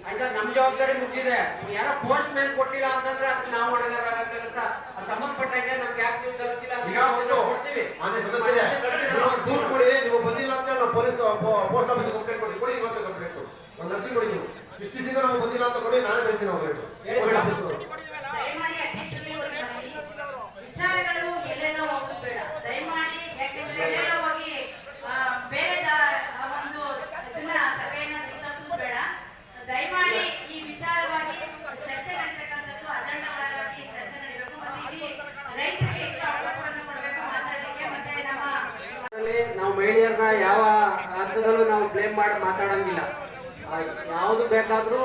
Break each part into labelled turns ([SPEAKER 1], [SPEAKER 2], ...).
[SPEAKER 1] ಆಯ್ತಾ, ನಮ್ ಜವಾಬ್ದಾರಿ ಮುಟ್ಟಿದೆ. ಯಾರೋ ಪೋಸ್ಟ್ ಮ್ಯಾನ್ ಕೊಟ್ಟಿಲ್ಲ ಅಂತಂದ್ರೆ ಅದಕ್ಕೆ ನಾವು ಹೊಣೆಗಾರರಾಗತ್ತ. ಸಂಬಂಧಪಟ್ಟಾಗೆ ನಮ್ಗೆ ಯಾಕೆ ನೀವು ತಲುಪಿಸಿಲ್ಲ ಕೊಡ್ತೀವಿ.
[SPEAKER 2] ದೂರ ಕೊಡಿ, ನೀವು ಬಂದಿಲ್ಲ ಅಂತ ನಾವು ಪೊಲೀಸ್ ಪೋಸ್ಟ್ ಆಫೀಸ್ ಕಂಪ್ಲೇಂಟ್ ಕೊಡಿ. ಕೊಡಿ ಇವತ್ತು ಕಂಪ್ಲೇಂಟ್ ಕೊಡಿ, ಒಂದು ಅರ್ಜಿ ಕೊಡಿ. ನೀವು ಇಷ್ಟು ದಿವಸದಿಂದ ನಾವು ಬಂದಿಲ್ಲ ಅಂತ ಕೊಡಿ, ನಾನೇ ಬರ್ತೀನಿ ಅವ್ರು
[SPEAKER 3] ವಿಚಾರಗಳು ಎಲ್ಲೆಲ್ಲ ಹೋಗೋದು ಬೇಡ ದಯಮಾಡಿ. ಯಾಕೆಂದ್ರೆ ಎಲ್ಲೆಲ್ಲ ಹೋಗಿ ಬೇರೆ ಒಂದು ಇದನ್ನ ಸಭೆಯನ್ನ ನಿರ್ಧರಿಸೋದು ಬೇಡ. ದಯಮಾಡಿ ಈ ವಿಚಾರವಾಗಿ ಚರ್ಚೆ ನಡೀತಕ್ಕಂಥದ್ದು ಅಜೆಂಡಾವಾಗಿ ಚರ್ಚೆ ನಡೀಬೇಕು. ಮತ್ತೆ ಇಲ್ಲಿ ರೈತರಿಗೆ ಹೆಚ್ಚು ಅವಕಾಶವನ್ನು ಕೊಡಬೇಕು ಮಾತಾಡಲಿಕ್ಕೆ. ಮತ್ತೆ
[SPEAKER 1] ನಾವು ಮಹಿಳೆಯರನ್ನ ಯಾವ ಹಂತದಲ್ಲೂ ನಾವು ಬ್ಲೇಮ್ ಮಾಡಿ ಮಾತಾಡಂಗಿಲ್ಲ. ಯಾವ್ದು ಬೇಕಾದ್ರೂ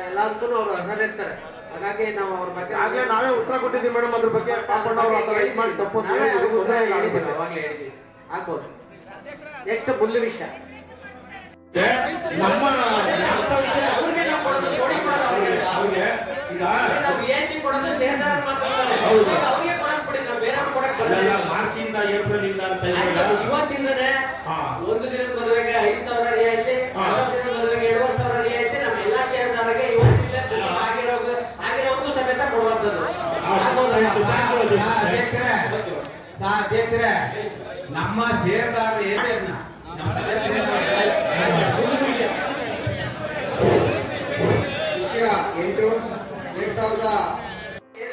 [SPEAKER 1] ಎಲ್ಲದಕ್ಕೂ ಅವ್ರು ಅರ್ಹರಿರ್ತಾರೆ. ಹಾಗಾಗಿ ನಾವು ಅವ್ರ ಬಗ್ಗೆ
[SPEAKER 2] ಆಗ್ಲೇ ನಾವೇ ಉತ್ತರ ಕೊಟ್ಟಿದ್ದೀವಿ ಮೇಡಮ್. ಅದ್ರ ಬಗ್ಗೆ ಮಾಡಿ ತಪ್ಪು
[SPEAKER 1] ಆಗ್ಬೋದು. ನೆಕ್ಸ್ಟ್ ಮುಳ್ಳು ವಿಷಯ
[SPEAKER 2] ನಮ್ಮ ಮಾರ್ಚಿಂದ ಏಪ್ರಿಲ್ ಇಂದ ಅಂತ
[SPEAKER 4] ಇವತ್ತಿಂದನೇ ಒಂದು ದಿನದ ಮದುವೆಗೆ 5,000 ರಿಯಾಯಿತಿ, 40 ದಿನದ ಮದುವೆಗೆ 7,000 ರಿಯಾಯಿತಿ ನಮ್ಮ ಎಲ್ಲಾ ಷೇರುದಾರರಿಗೆ ಇವತ್ತಿಂದಲೇ ಆಗಿರೋದು ಸಮೇತ ಕೊಡುವಂತದ್ದು.
[SPEAKER 5] ನಮ್ಮ ಷೇರುದಾರರು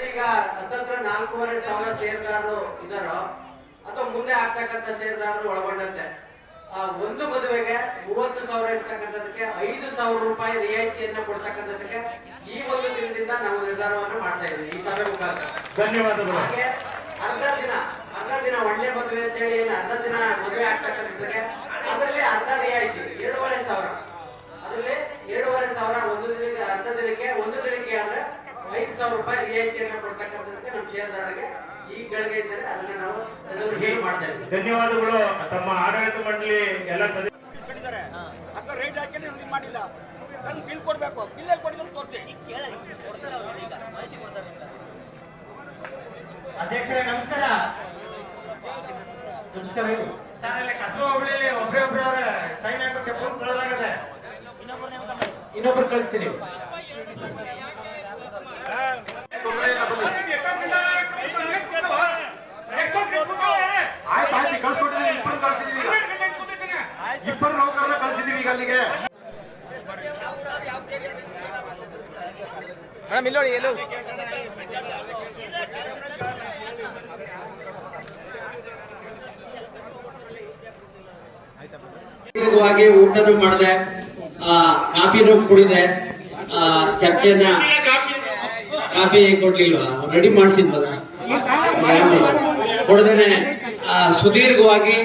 [SPEAKER 1] ಈಗ ಹತ್ತತ್ರ 4,500 ಷೇರುದಾರರು ಇದಾರೋ ಅಥವಾ ಮುಂದೆ ಆಗ್ತಕ್ಕಂಥ ಷೇರುದಾರರು ಒಳಗೊಂಡಂತೆ ಒಂದು ಮದುವೆಗೆ 30,000 ಇರ್ತಕ್ಕಂಥದಕ್ಕೆ 5,000 ರೂಪಾಯಿ ರಿಯಾಯಿತಿಯನ್ನ ಕೊಡ್ತಕ್ಕಂಥದಕ್ಕೆ ಈ ಒಂದು ದಿನದಿಂದ ನಾವು ನಿರ್ಧಾರವನ್ನು ಮಾಡ್ತಾ ಇದ್ದೀವಿ ಈ ಸಭೆ ಮುಖಾಂತರ.
[SPEAKER 2] ಧನ್ಯವಾದಗಳು.
[SPEAKER 1] ಹಾಗೆ ಅರ್ಧ ದಿನ ಒಳ್ಳೆ ಮದುವೆ ಅಂತ ಹೇಳಿ ಅರ್ಧ ದಿನ ಮದುವೆ ಆಗ್ತಕ್ಕಂಥದಕ್ಕೆ ಅದರಲ್ಲಿ ಅರ್ಧ ರಿಯಾಯಿತಿ 7,500. ಅದರಲ್ಲಿ 7,500 ಒಂದು ದಿನಕ್ಕೆ, ಅರ್ಧ ದಿನಕ್ಕೆ, ಒಂದು ದಿನಕ್ಕೆ ಆದ್ರೆ 5,000 ರೂಪಾಯಿ ರಿಯಾಯಿತಿಯನ್ನು ಕೊಡ್ತಕ್ಕಂಥದಕ್ಕೆ ನಮ್ಮ ಷೇರುದಾರರಿಗೆ ಈ ಗಳಿಗೆ ಇದ್ದರೆ ಅದನ್ನ ನಾವು ರೆಸಲ್ಯೂಷನ್ ಮಾಡ್ತಾ ಇದ್ದೀವಿ.
[SPEAKER 2] ಧನ್ಯವಾದಗಳು. ತಮ್ಮ ಆಡಳಿತ ಮಂಡಳಿ ಎಲ್ಲ
[SPEAKER 6] ರೈಟ್ ಹಾಕಿ ಮಾಡಿಲ್ಲ, ನನ್ಗೆ ಬಿಲ್ ಕೊಡ್ಬೇಕು. ಬಿಲ್ಲಲ್ಲಿ ಕೊಡಿದ್ರು ತೋರಿಸಿ ಮಾಹಿತಿ ಕೊಡ್ತಾರೆ.
[SPEAKER 1] ಅಧ್ಯಕ್ಷರೇ ನಮಸ್ಕಾರ. ನಮಸ್ಕಾರ ಸರ್. ಅಲ್ಲಿ ಕಸಬಾ ಹೋಬಳಿಯಲ್ಲಿ ಒಬ್ಬರೇ ಸೈನ್ ಹಾಕೋ ಚೆಕ್ ಕಳೆದಾಗದೆ, ಇನ್ನೊಬ್ರು ಕಳಿಸ್ತೀನಿ.
[SPEAKER 2] ಇಬ್ಬರು ನೌಕರನ್ನ ಕಳಿಸಿದೀವಿ ಈಗ ಅಲ್ಲಿಗೆ.
[SPEAKER 6] ಮೇಡಮ್ ಇಲ್ಲಿ ನೋಡಿ, ಎಲ್ಲೂ
[SPEAKER 4] ಊಟನೂ ಮಾಡಿದೆ, ಕಾಫಿನೂ ಕುಡಿದೆ. ಚರ್ಚೆನ ಕಾಫಿ ಕೊಡ್ಲಿಲ್ವಾ? ರೆಡಿ ಮಾಡಿಸಿದ್ವಲ್ಲ, ಕೊಡದೇನೆ ಸುದೀರ್ಘವಾಗಿ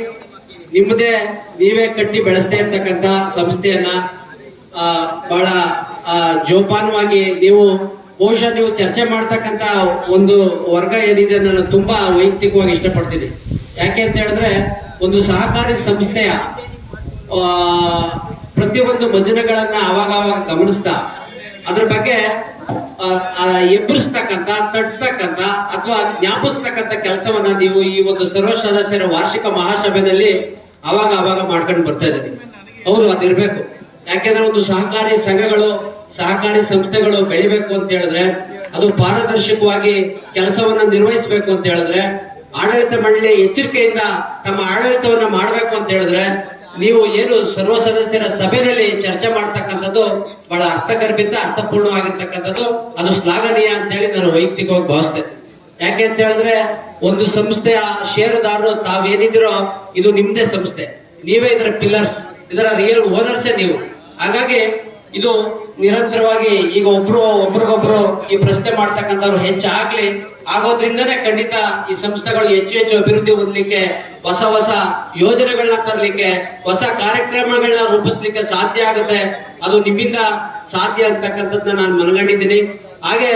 [SPEAKER 4] ನೀವೇ ಕಟ್ಟಿ ಬೆಳೆಸ್ತಾ ಇರ್ತಕ್ಕಂಥ ಸಂಸ್ಥೆಯನ್ನ ಬಹಳ ಜೋಪಾನವಾಗಿ ನೀವು ಬಹುಶಃ ನೀವು ಚರ್ಚೆ ಮಾಡ್ತಕ್ಕಂಥ ಒಂದು ವರ್ಗ ಏನಿದೆ ನಾನು ತುಂಬಾ ವೈಯಕ್ತಿಕವಾಗಿ ಇಷ್ಟಪಡ್ತೀನಿ. ಯಾಕೆ ಅಂತ ಹೇಳಿದ್ರೆ ಒಂದು ಸಹಕಾರಿ ಸಂಸ್ಥೆಯ ಪ್ರತಿಯೊಂದು ಭಜನೆಗಳನ್ನ ಆವಾಗ ಗಮನಿಸ್ತಾ ಅದ್ರ ಬಗ್ಗೆ ಎಬ್ಬರಿಸ್ತಕ್ಕಂಥ, ತಟ್ಟತಕ್ಕಂಥ ಅಥವಾ ಜ್ಞಾಪಿಸ್ತಕ್ಕಂಥ ಕೆಲಸವನ್ನ ನೀವು ಈ ಒಂದು ಸರ್ವ ಸದಸ್ಯರ ವಾರ್ಷಿಕ ಮಹಾಸಭೆಯಲ್ಲಿ ಆವಾಗ ಮಾಡ್ಕೊಂಡು ಬರ್ತಾ ಇದ್ದೀರಿ. ಹೌದು, ಅದಿರ್ಬೇಕು. ಯಾಕೆಂದ್ರೆ ಒಂದು ಸಹಕಾರಿ ಸಂಘಗಳು, ಸಹಕಾರಿ ಸಂಸ್ಥೆಗಳು ಬೆಳಿಬೇಕು ಅಂತ ಹೇಳಿದ್ರೆ, ಅದು ಪಾರದರ್ಶಕವಾಗಿ ಕೆಲಸವನ್ನ ನಿರ್ವಹಿಸಬೇಕು ಅಂತ ಹೇಳಿದ್ರೆ, ಆಡಳಿತ ಮಂಡಳಿ ಎಚ್ಚರಿಕೆಯಿಂದ ತಮ್ಮ ಆಡಳಿತವನ್ನ ಮಾಡಬೇಕು ಅಂತ ಹೇಳಿದ್ರೆ, ನೀವು ಏನು ಸರ್ವ ಸದಸ್ಯರ ಸಭೆಯಲ್ಲಿ ಚರ್ಚೆ ಮಾಡ್ತಕ್ಕಂಥದ್ದು ಬಹಳ ಅರ್ಥಗರ್ಭಿತ, ಅರ್ಥಪೂರ್ಣವಾಗಿರ್ತಕ್ಕಂಥದ್ದು, ಅದು ಶ್ಲಾಘನೀಯ ಅಂತ ಹೇಳಿ ನಾನು ವೈಯಕ್ತಿಕವಾಗಿ ಭಾವಿಸ್ತೇನೆ. ಯಾಕೆ ಅಂತ ಹೇಳಿದ್ರೆ ಒಂದು ಸಂಸ್ಥೆಯ ಷೇರುದಾರರು ತಾವೇನಿದಿರೋ ಇದು ನಿಮ್ದೇ ಸಂಸ್ಥೆ, ನೀವೇ ಇದರ ಪಿಲ್ಲರ್ಸ್, ಇದರ ರಿಯಲ್ ಓನರ್ಸೇ ನೀವು. ಹಾಗಾಗಿ ಇದು ನಿರಂತರವಾಗಿ ಈಗ ಒಬ್ರಿಗೊಬ್ರು ಈ ಪ್ರಶ್ನೆ ಮಾಡ್ತಕ್ಕಂಥವ್ರು ಹೆಚ್ಚಾಗ್ಲಿ ಆಗೋದ್ರಿಂದನೇ ಖಂಡಿತ ಈ ಸಂಸ್ಥೆಗಳು ಹೆಚ್ಚು ಅಭಿವೃದ್ಧಿ ಹೊಂದಲಿಕ್ಕೆ, ಹೊಸ ಯೋಜನೆಗಳನ್ನ ತರಲಿಕ್ಕೆ, ಹೊಸ ಕಾರ್ಯಕ್ರಮಗಳನ್ನ ರೂಪಿಸ್ಲಿಕ್ಕೆ ಸಾಧ್ಯ ಆಗುತ್ತೆ. ಅದು ನಿಮ್ಮಿಂದ ಸಾಧ್ಯ ಅಂತಕ್ಕಂಥದ್ದನ್ನ ನಾನು ಮನಗಂಡಿದ್ದೀನಿ. ಹಾಗೆ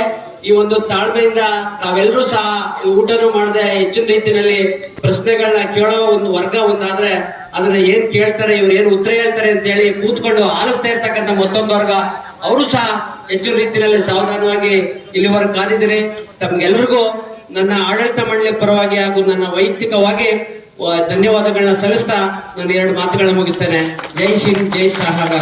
[SPEAKER 4] ಈ ಒಂದು ತಾಳ್ಮೆಯಿಂದ ತಾವೆಲ್ಲರೂ ಸಹ ಊಟನೂ ಮಾಡದೆ ಹೆಚ್ಚಿನ ರೀತಿಯಲ್ಲಿ ಪ್ರಶ್ನೆಗಳನ್ನ ಕೇಳೋ ಒಂದು ವರ್ಗ ಒಂದಾದ್ರೆ ಅದನ್ನ ಏನ್ ಕೇಳ್ತಾರೆ, ಇವ್ರು ಏನ್ ಉತ್ತರ ಹೇಳ್ತಾರೆ ಅಂತ ಹೇಳಿ ಕೂತ್ಕೊಂಡು ಆಲಿಸ್ತಾ ಇರ್ತಕ್ಕಂಥ ಮತ್ತೊಂದು ವರ್ಗ, ಅವರು ಸಹ ಹೆಚ್ಚಿನ ರೀತಿಯಲ್ಲಿ ಸಾವಧಾನವಾಗಿ ಇಲ್ಲಿವರೆಗೆ ಕಾದಿದ್ದೀನಿ. ತಮ್ಗೆಲ್ರಿಗೂ ನನ್ನ ಆಡಳಿತ ಮಂಡಳಿ ಪರವಾಗಿ ಹಾಗೂ ನನ್ನ ವೈಯಕ್ತಿಕವಾಗಿ ಧನ್ಯವಾದಗಳನ್ನ ಸಲ್ಲಿಸ್ತಾ ನಾನು 2 ಮಾತುಗಳನ್ನ ಮುಗಿಸ್ತೇನೆ. ಜೈ ಹಿಂದ್, ಜೈ ಸಹಕಾರ.